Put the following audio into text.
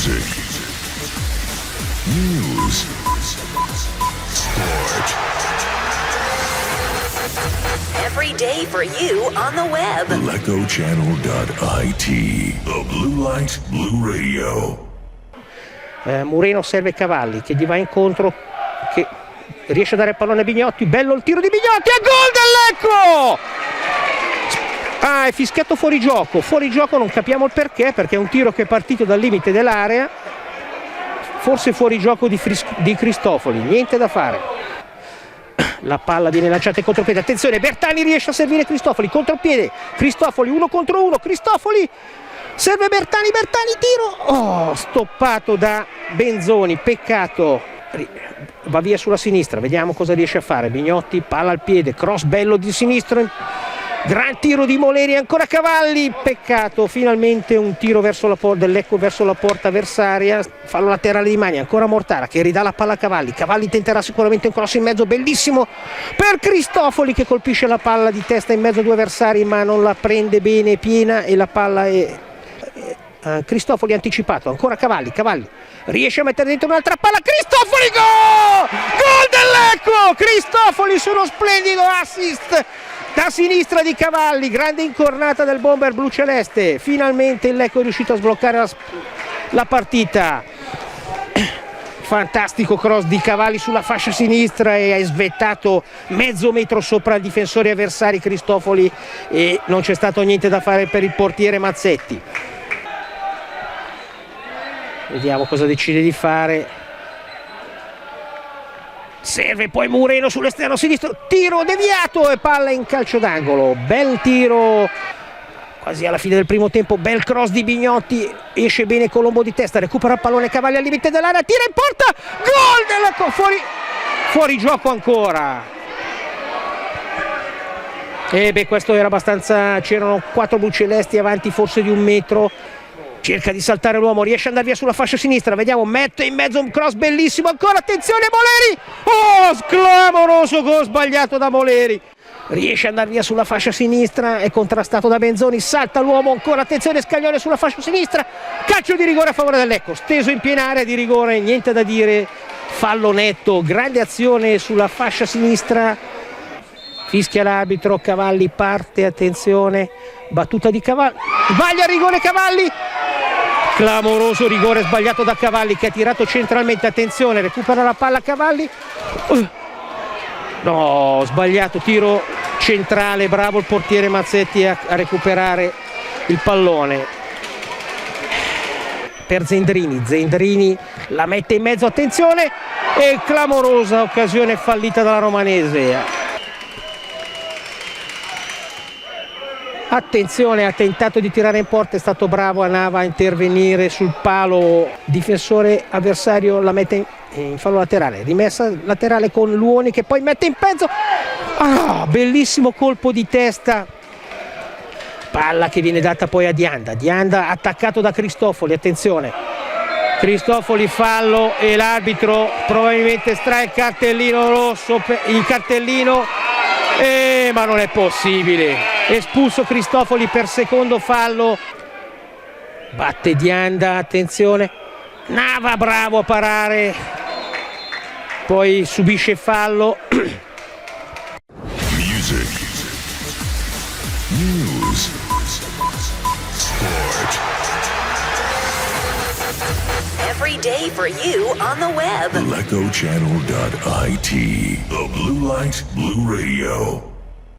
Music, news, sport. Every day for you on the web. LecoChannel.it. The Blue Light Blue Radio. Mureno serve Cavalli che gli va incontro, che riesce a dare il pallone a Bignotti. Bello il tiro di Bignotti e gol del Lecco! Ah, è fischiato fuori gioco, non capiamo il perché è un tiro che è partito dal limite dell'area, forse fuori gioco di Cristofoli, niente da fare. La palla viene lanciata in contropiede, attenzione, Bertani riesce a servire Cristofoli, contropiede, Cristofoli 1 contro 1, Cristofoli serve Bertani, tiro, stoppato da Benzoni, peccato, va via sulla sinistra, vediamo cosa riesce a fare. Bignotti, palla al piede, cross bello di sinistro, gran tiro di Moleri, ancora Cavalli, peccato, finalmente un tiro verso la porta dell'Ecco, verso la porta avversaria, fallo laterale di Magna, ancora Mortara che ridà la palla a Cavalli. Cavalli tenterà sicuramente un cross in mezzo, bellissimo per Cristofoli che colpisce la palla di testa in mezzo a due avversari ma non la prende bene piena e la palla è Cristofoli anticipato, ancora Cavalli riesce a mettere dentro un'altra palla, Cristofoli, gol dell'Ecco, Cristofoli su uno splendido assist da sinistra di Cavalli, grande incornata del bomber blu celeste, finalmente il Lecco è riuscito a sbloccare la partita. Fantastico cross di Cavalli sulla fascia sinistra e ha svettato mezzo metro sopra il difensore avversari Cristofoli e non c'è stato niente da fare per il portiere Mazzetti. Vediamo cosa decide di fare. Serve poi Mureno sull'esterno sinistro, tiro deviato e palla in calcio d'angolo. Bel tiro quasi alla fine del primo tempo, bel cross di Bignotti, esce bene Colombo di testa, recupera il pallone Cavalli al limite dell'area, tira in porta, gol fuori gioco ancora. E questo era abbastanza, c'erano 4 blu celesti avanti forse di un metro. Cerca di saltare l'uomo, riesce ad andare via sulla fascia sinistra, vediamo, mette in mezzo un cross bellissimo, ancora attenzione Moleri, clamoroso gol sbagliato da Moleri, riesce ad andare via sulla fascia sinistra, è contrastato da Benzoni, salta l'uomo, ancora attenzione Scaglione sulla fascia sinistra, calcio di rigore a favore dell'Ecco, steso in piena area di rigore, niente da dire, fallo netto, grande azione sulla fascia sinistra, fischia l'arbitro, Cavalli parte, attenzione, battuta di Cavalli, sbaglia il rigore Cavalli, clamoroso rigore sbagliato da Cavalli che ha tirato centralmente, attenzione, recupera la palla Cavalli, no, sbagliato, tiro centrale, bravo il portiere Mazzetti a recuperare il pallone per Zendrini la mette in mezzo, attenzione, e clamorosa occasione fallita dalla romanese. Attenzione, ha tentato di tirare in porta, è stato bravo Nava a intervenire sul palo, difensore avversario la mette in fallo laterale, rimessa laterale con Luoni che poi mette in mezzo, bellissimo colpo di testa, palla che viene data poi a Dianda attaccato da Cristofoli, attenzione, Cristofoli fallo e l'arbitro probabilmente estrae il cartellino rosso, ma non è possibile, espulso Cristofoli per secondo fallo, batte Dianda, attenzione, Nava bravo a parare, poi subisce fallo. Music, news, sport. Every day for you on the web. LecoChannel.it. The Blue Light Blue Radio.